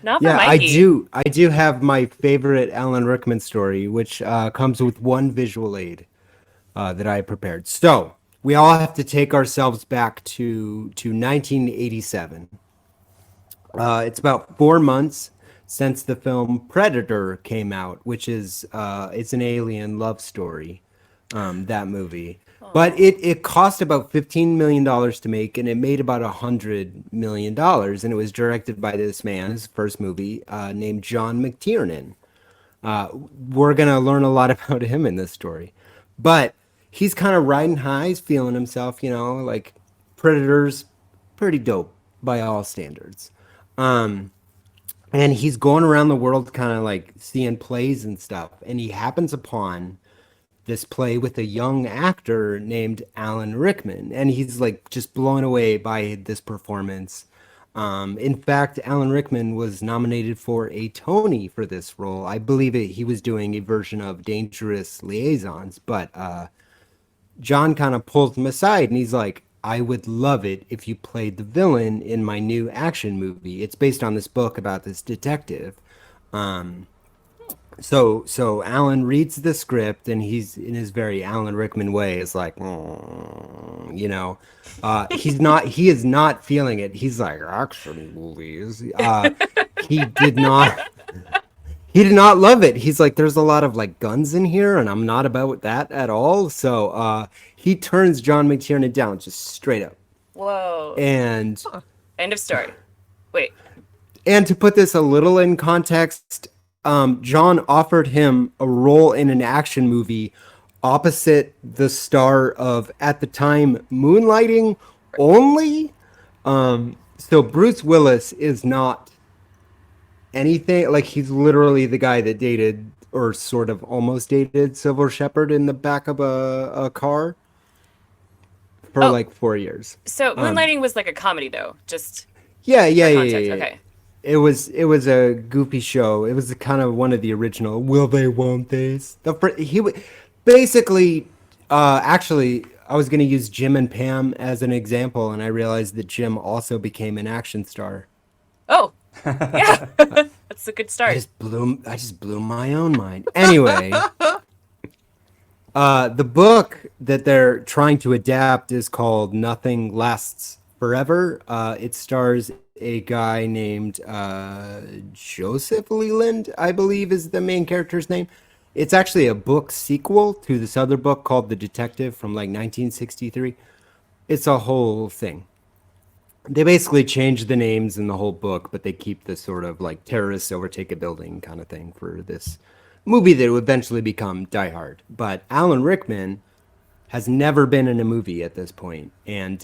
Not for Yeah, Mikey. I do have my favorite Alan Rickman story, which comes with one visual aid that I prepared. So we all have to take ourselves back to 1987. It's about 4 months since the film Predator came out, which is it's an alien love story. That movie, but Oh. it cost about $15 million to make, and it made about $100 million, and it was directed by this man, his first movie, named John McTiernan. We're gonna learn a lot about him in this story, but he's kind of riding highs, feeling himself, like Predator's pretty dope by all standards. Um, and he's going around the world kind of like seeing plays and stuff, and he happens upon this play with a young actor named Alan Rickman, and he's like just blown away by this performance. In fact, Alan Rickman was nominated for a Tony for this role. I believe he was doing a version of Dangerous Liaisons, but John kind of pulls him aside and he's like, I would love it if you played the villain in my new action movie. It's based on this book about this detective. Um, so Alan reads the script and he's in his very Alan Rickman way is like, "Mm," he is not feeling it. He's like, action movies. He did not he did not love it. He's like, there's a lot of like guns in here, and I'm not about that at all. So he turns John McTiernan down just straight up. Whoa. And End of story. Wait. and to put this a little in context, John offered him a role in an action movie opposite the star of, at the time, Moonlighting only. So Bruce Willis is not anything like, he's literally the guy that dated or sort of almost dated Silver Shepherd in the back of a car for Oh, like 4 years. so Moonlighting was like a comedy though, just Yeah, for yeah, yeah, context. yeah, yeah. Okay. It was a goofy show. It was kind of one of the original will they won't they's. Basically, actually, I was going to use Jim and Pam as an example, and I realized that Jim also became an action star. Oh, yeah. That's a good start. I just blew my own mind. Anyway, the book that they're trying to adapt is called Nothing Lasts Forever. It stars a guy named Joseph Leland, I believe is the main character's name. It's actually a book sequel to this other book called The Detective from like 1963. It's a whole thing. They basically change the names in the whole book, but they keep the sort of like terrorists overtake a building kind of thing for this movie that would eventually become Die Hard. But Alan Rickman has never been in a movie at this point, and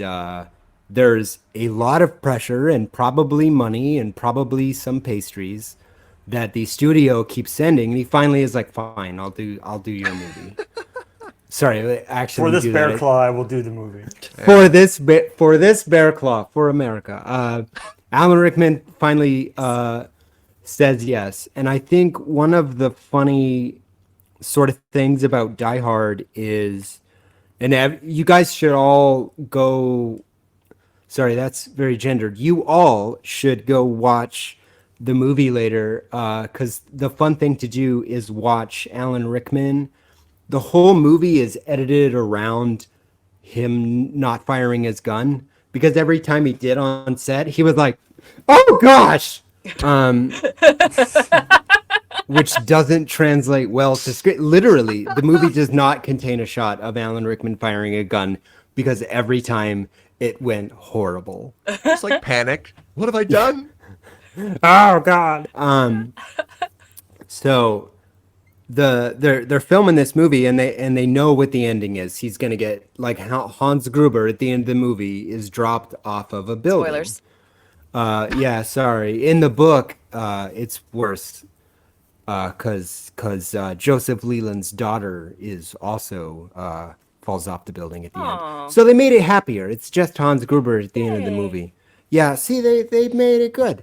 there's a lot of pressure and probably money and probably some pastries that the studio keeps sending. And he finally is like, "Fine, I'll do your movie." Sorry, For actually, this do bear that claw, I will do the movie. for this bear claw for America. Alan Rickman finally says yes, and I think one of the funny sort of things about Die Hard is, and you guys should all go. Sorry, that's very gendered. You all should go watch the movie later, because the fun thing to do is watch Alan Rickman. The whole movie is edited around him not firing his gun, because every time he did on set, he was like, "Oh gosh," um, which doesn't translate well to script. Literally, the movie does not contain a shot of Alan Rickman firing a gun because every time it went horrible. It's like panic. What have I done? Oh God. So they're filming this movie, and they know what the ending is. He's gonna get like Hans Gruber at the end of the movie is dropped off of a building. Spoilers. Yeah, sorry. In the book, it's worse. Because Joseph Leland's daughter is also falls off the building at the Aw. end. So they made it happier. It's just Hans Gruber at the end of the Yay. movie. Yeah, see, they made it good.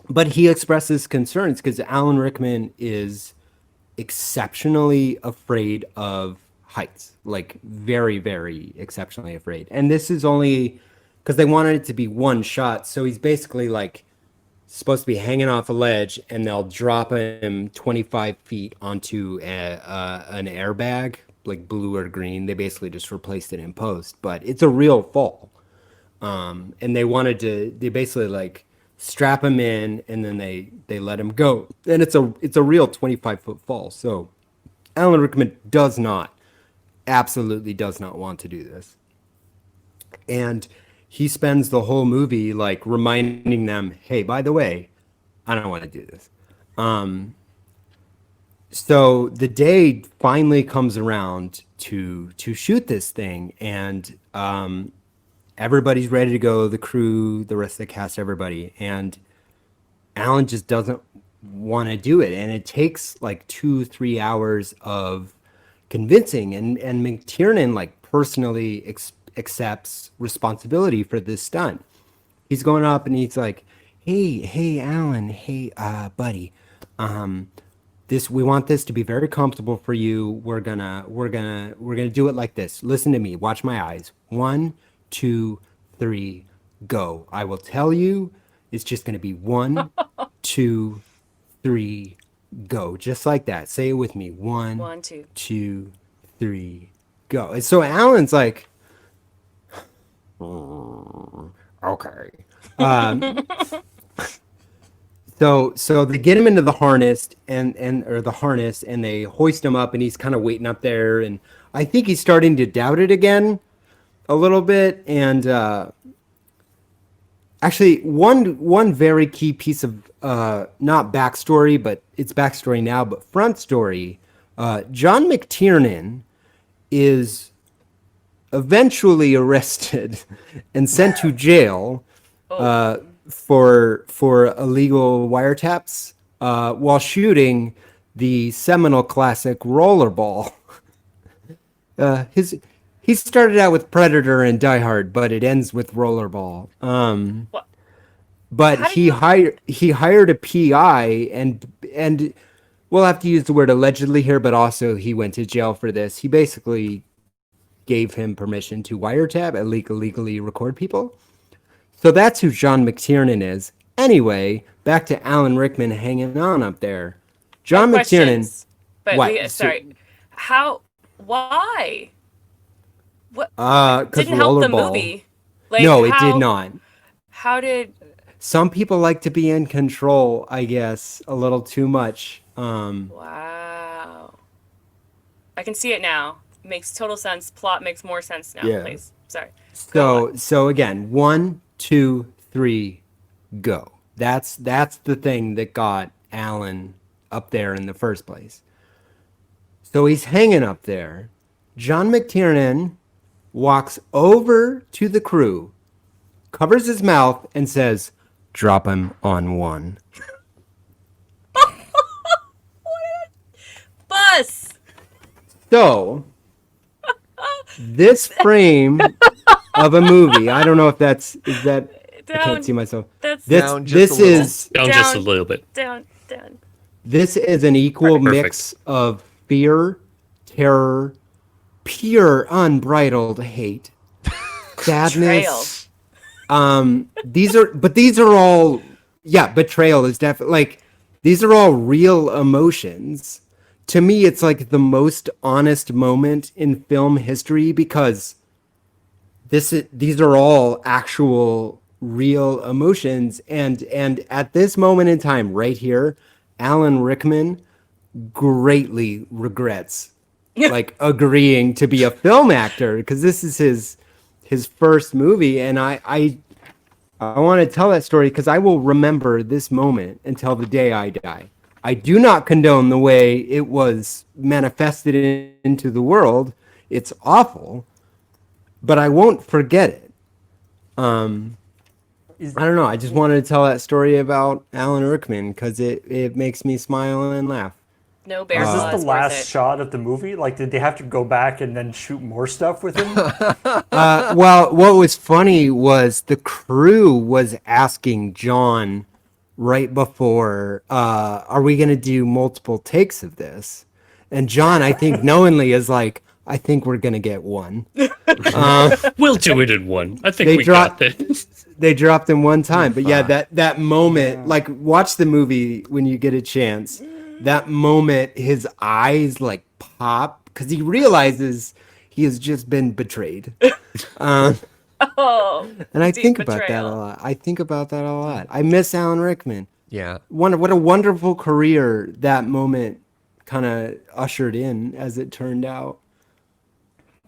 But he expresses concerns because Alan Rickman is exceptionally afraid of heights, like very, very exceptionally afraid. And this is only because they wanted it to be one shot. So he's basically like supposed to be hanging off a ledge, and they'll drop him 25 feet onto an airbag, like blue or green. They basically just replaced it in post, but it's a real fall. And they basically like strap him in, and then they let him go. And it's a real 25-foot fall. So Alan Rickman absolutely does not want to do this. And he spends the whole movie like reminding them, hey, by the way, I don't want to do this. So the day finally comes around to shoot this thing, and everybody's ready to go, the crew, the rest of the cast, everybody. And Alan just doesn't want to do it. And it takes like 2-3 hours of convincing. And McTiernan like personally accepts responsibility for this stunt. He's going up and he's like, hey, Alan, hey, buddy, we want this to be very comfortable for you. We're gonna do it like this. Listen to me. Watch my eyes. 1, 2, 3, go. I will tell you. It's just gonna be 1, 2, 3, go. Just like that. Say it with me. 1, 2, 3, go. And so Alan's like, okay. So they get him into the harness and they hoist him up, and he's kind of waiting up there, and I think he's starting to doubt it again a little bit. And actually one very key piece of not backstory, but it's backstory now, but front story, John McTiernan is eventually arrested and sent to jail for illegal wiretaps while shooting the seminal classic Rollerball. He started out with Predator and Die Hard, but it ends with Rollerball. But he hired a PI, and we'll have to use the word allegedly here, but also he went to jail for this. He basically gave him permission to wiretap and illegally record people. So that's who John McTiernan is. Anyway, back to Alan Rickman hanging on up there. John McTiernan. But what? Sorry. How? Why? What? Didn't help the movie. Like, no, it did not. How did? Some people like to be in control, I guess, a little too much. Wow. I can see it now. Makes total sense. Plot makes more sense now. Yeah. Please. Sorry. So again, 1, 2, 3, go. That's the thing that got Alan up there in the first place. So he's hanging up there. John McTiernan walks over to the crew, covers his mouth, and says, "Drop him on 1." Bus. So this frame of a movie, I don't know if I can't see myself. Down just a little bit. Down. This is an equal mix of fear, terror, pure unbridled hate, sadness. These are all, betrayal is definitely, like, these are all real emotions. To me, it's like the most honest moment in film history, because these are all actual real emotions, and at this moment in time right here, Alan Rickman greatly regrets like agreeing to be a film actor, because this is his first movie, and I want to tell that story because I will remember this moment until the day I die. I do not condone the way it was manifested into the world. It's awful, but I won't forget it. I don't know. I just wanted to tell that story about Alan Rickman because it makes me smile and laugh. No bear. Is this the last shot of the movie? Like, did they have to go back and then shoot more stuff with him? Well, what was funny was the crew was asking John right before, are we going to do multiple takes of this? And John, I think knowingly, is like, I think we're going to get one. We'll do it in one. I think we got this. They dropped him one time, but yeah, Fuck. that moment, like watch the movie when you get a chance. That moment, his eyes like pop because he realizes he has just been betrayed. Oh, And I deep think about that a betrayal. lot. I think about that a lot. I miss Alan Rickman. Yeah. What a wonderful career that moment kind of ushered in, as it turned out.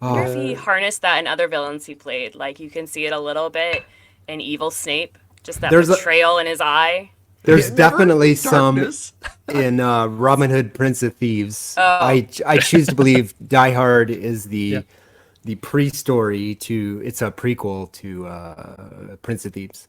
I wonder if he harnessed that in other villains he played. Like you can see it a little bit in Evil Snape, just that There's a- betrayal in his eye. There's Never definitely in some darkness. in Robin Hood, Prince of Thieves. Oh. I choose to believe Die Hard is the pre-story to. It's a prequel to Prince of Thieves.